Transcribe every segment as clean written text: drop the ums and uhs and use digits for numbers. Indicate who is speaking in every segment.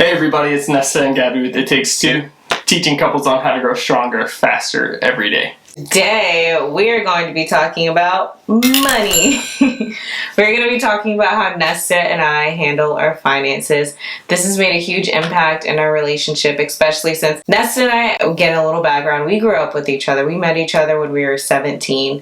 Speaker 1: Hey everybody, it's Nesta and I with It Takes Two, teaching couples on how to grow stronger, faster every day.
Speaker 2: Today, we're going to be talking about money. We're going to be talking about how Nesta and I handle our finances. This has made a huge impact in our relationship, especially since Nesta and I, get a little background, we grew up with each other. We met each other when we were 17,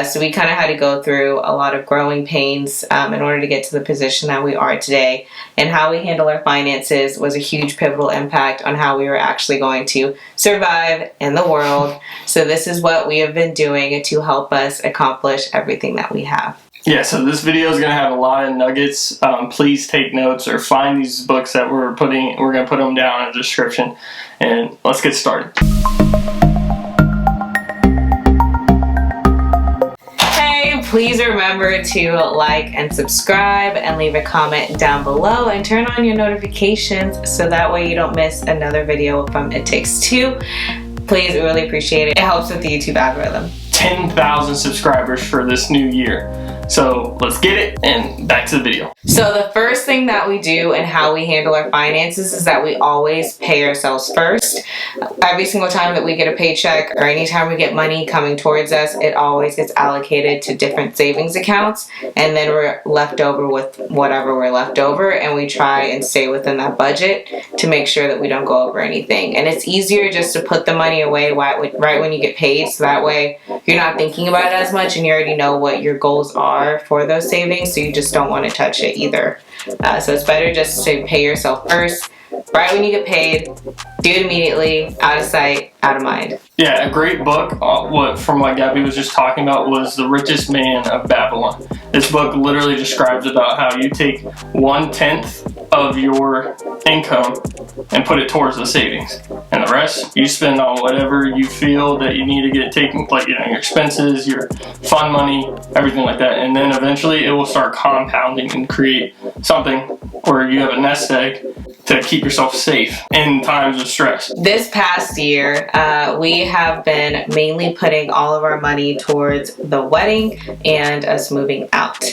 Speaker 2: so we kind of had to go through a lot of growing pains in order to get to the position that we are today. And how we handle our finances was a huge pivotal impact on how we were actually going to survive in the world. So this is what we have been doing to help us accomplish everything that we have.
Speaker 1: Yeah, so this video is going to have a lot of nuggets. Please take notes or find these books that we're going to put them down in the description. And let's get started.
Speaker 2: Please remember to like and subscribe and leave a comment down below and turn on your notifications so that way you don't miss another video from It Takes Two. Please, we really appreciate it. It helps with the YouTube algorithm.
Speaker 1: 10,000 subscribers for this new year. So let's get it and back to the video.
Speaker 2: So the first thing that we do and how we handle our finances is that we always pay ourselves first. Every single time that we get a paycheck or anytime we get money coming towards us, it always gets allocated to different savings accounts, and then we're left over with whatever we're left over, and we try and stay within that budget to make sure that we don't go over anything. And it's easier just to put the money away right when you get paid, so that way you're not thinking about it as much and you already know what your goals are for those savings, so you just don't want to touch it either. So it's better just to pay yourself first, right when you get paid, do it immediately, out of sight, out of mind.
Speaker 1: Yeah, a great book, from what Gabby was just talking about, was The Richest Man of Babylon. This book literally describes about how you take 1/10 of your income and put it towards the savings, and the rest you spend on whatever you feel that you need to get taken, like your expenses, your fun money, everything like that. And then eventually it will start compounding and create something where you have a nest egg to keep yourself safe in times of stress.
Speaker 2: This past year, we have been mainly putting all of our money towards the wedding and us moving out.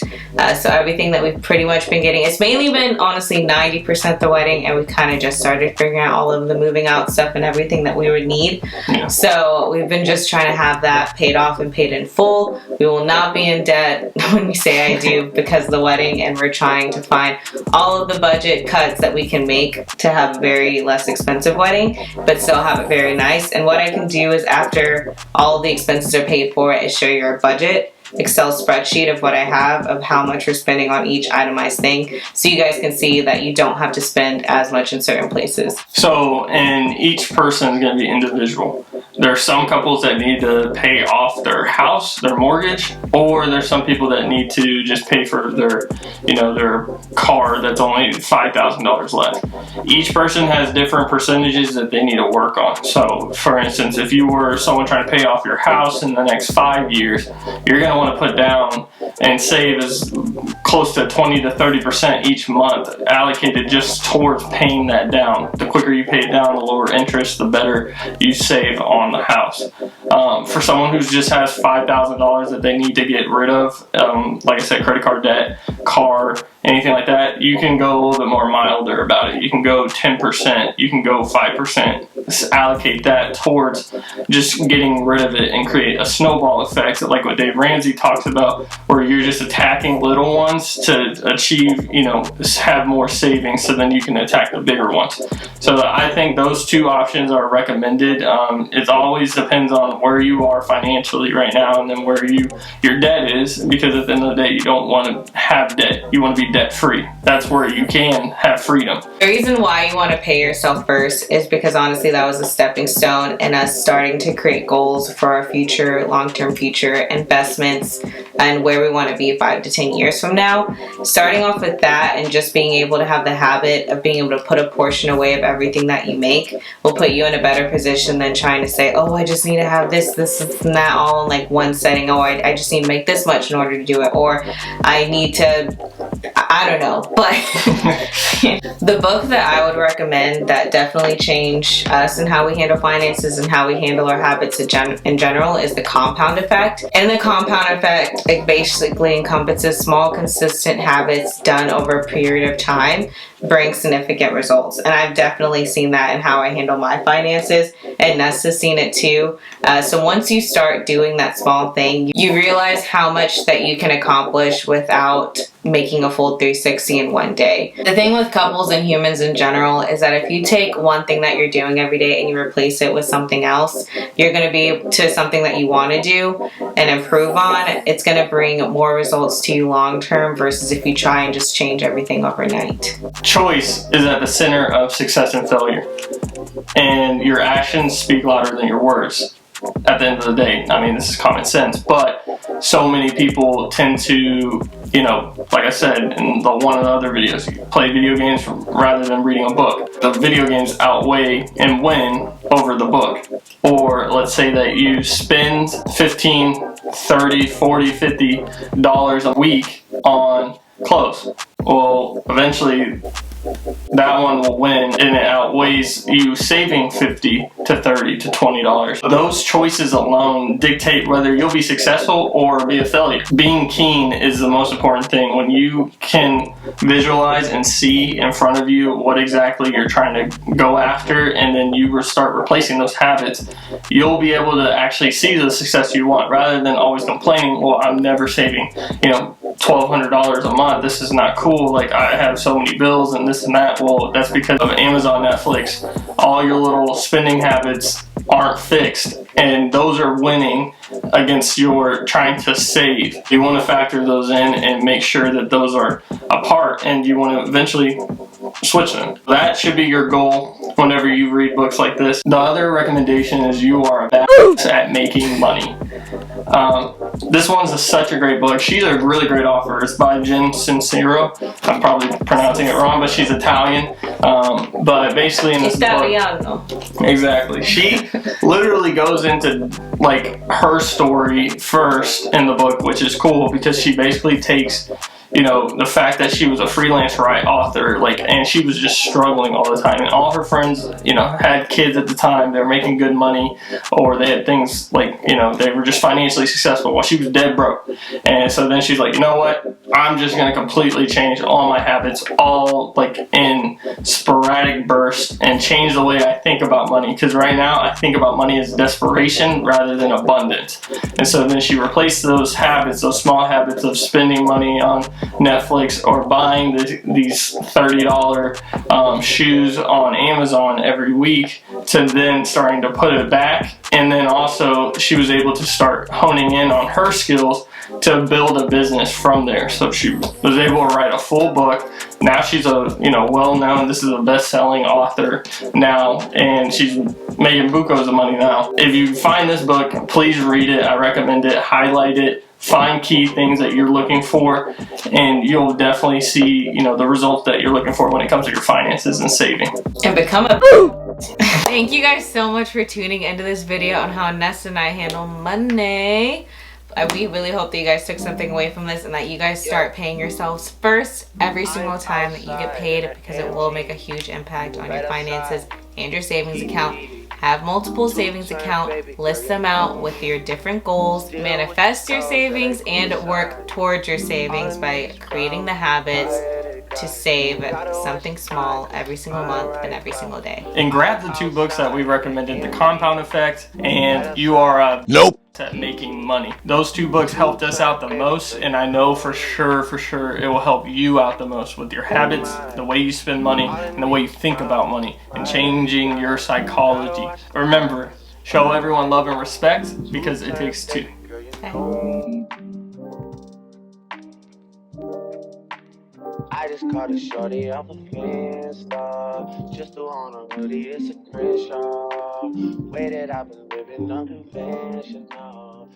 Speaker 2: So everything that we've pretty much been getting, it's mainly been honestly 90% the wedding, and we kind of just started figuring out all of the moving out stuff and everything that we would need. Yeah. So we've been just trying to have that paid off and paid in full. We will not be in debt when we say I do because of the wedding, and we're trying to find all of the budget cuts that we can make to have a very less expensive wedding but still have it very nice. And what I can do is, after all of the expenses are paid for, is show you our budget Excel spreadsheet of what I have, of how much we're spending on each itemized thing, so you guys can see that you don't have to spend as much in certain places.
Speaker 1: So, and each person is going to be individual. There are some couples that need to pay off their house, their mortgage, or there's some people that need to just pay for their, their car that's only $5,000 left. Each person has different percentages that they need to work on. So, for instance, if you were someone trying to pay off your house in the next 5 years, you're going to want to put down and save as close to 20 to 30% each month allocated just towards paying that down. The quicker you pay it down, the lower interest, the better you save on the house. For someone who just has $5,000 that they need to get rid of, like I said, credit card debt, car, anything like that, you can go a little bit more milder about it. You can go 10%, you can go 5%. Just allocate that towards just getting rid of it and create a snowball effect, like what Dave Ramsey talks about, where you're just attacking little ones to achieve, have more savings, so then you can attack the bigger ones. So I think those two options are recommended. It always depends on where you are financially right now, and then where your debt is, because at the end of the day, you don't want to have debt. You want to be debt free. That's where you can have freedom.
Speaker 2: The reason why you want to pay yourself first is because honestly that was a stepping stone in us starting to create goals for our future, long-term future investments and where we want to be 5 to 10 years from now. Starting off with that and just being able to have the habit of being able to put a portion away of everything that you make will put you in a better position than trying to say, oh, I just need to have this, and that all in like one setting. Oh, I just need to make this much in order to do it. Or I need to, I don't know. But the book that I would recommend that definitely changed us and how we handle finances and how we handle our habits in general is The Compound Effect. And the compound effect, it basically encompasses small, consistent habits done over a period of time bring significant results. And I've definitely seen that in how I handle my finances, and Nesta's seen it too. So once you start doing that small thing, you realize how much that you can accomplish without making a full 360 in one day. The thing with couples and humans in general is that if you take one thing that you're doing every day and you replace it with something else, you're going to be to something that you want to do and improve on. It's going to bring more results to you long term versus if you try and just change everything overnight.
Speaker 1: Choice is at the center of success and failure, and your actions speak louder than your words. At the end of the day, I mean, this is common sense, but so many people tend to, like I said in one of the other videos, play video games rather than reading a book. The video games outweigh and win over the book. Or let's say that you spend $15, $30, $40, $50 a week on clothes. Well, eventually that one will win, and it outweighs you saving $50 to $30 to $20. Those choices alone dictate whether you'll be successful or be a failure. Being keen is the most important thing. When you can visualize and see in front of you what exactly you're trying to go after, and then you start replacing those habits, you'll be able to actually see the success you want, rather than always complaining, well, I'm never saving, $1,200 a month. This is not cool. Like, I have so many bills and this and that. Well, that's because of Amazon, Netflix. All your little spending habits aren't fixed, and those are winning against your trying to save. You want to factor those in and make sure that those are apart, and you want to eventually switch them. That should be your goal whenever you read books like this. The other recommendation is you are a badass at making money. This one's such a great book. She's a really great author. It's by Jen Sincero. I'm probably pronouncing it wrong, but she's Italian. But basically in this book, exactly, she literally goes into like her story first in the book, which is cool because she basically takes the fact that she was a freelance author, and she was just struggling all the time, and all her friends, had kids at the time, they were making good money, or they had things they were just financially successful while she was dead broke. And so then she's like, you know what, I'm just going to completely change all my habits, all in sporadic bursts, and change the way I think about money, because right now I think about money as desperation rather than abundance. And so then she replaced those habits, those small habits of spending money on Netflix or buying these $30 shoes on Amazon every week, to then starting to put it back. And then also she was able to start honing in on her skills to build a business from there. So she was able to write a full book. Now she's a well-known, this is a best-selling author now, and she's making bucos of money now. If you find this book, please read it. I recommend it. Highlight it. Find key things that you're looking for, and you'll definitely see, the results that you're looking for when it comes to your finances and saving.
Speaker 2: And become a Thank you guys so much for tuning into this video on how Nesta and I handle money. We really hope that you guys took something away from this, and that you guys start paying yourselves first every single time that you get paid, because it will make a huge impact on your finances and your savings account. Have multiple savings accounts, list them out with your different goals, manifest your savings, and work towards your savings by creating the habits to save something small every single month and every single day.
Speaker 1: And grab the two books that we recommended, The Compound Effect and You Are a at Making Money. Those two books helped us out the most, and I know for sure it will help you out the most with your habits, the way you spend money, and the way you think about money, and changing your psychology. Remember, show everyone love and respect, because it takes two.
Speaker 2: Okay.
Speaker 3: I just caught a shorty off a Insta, just to on a hoodie, it's a Crenshaw. Way that I've been living unconventional.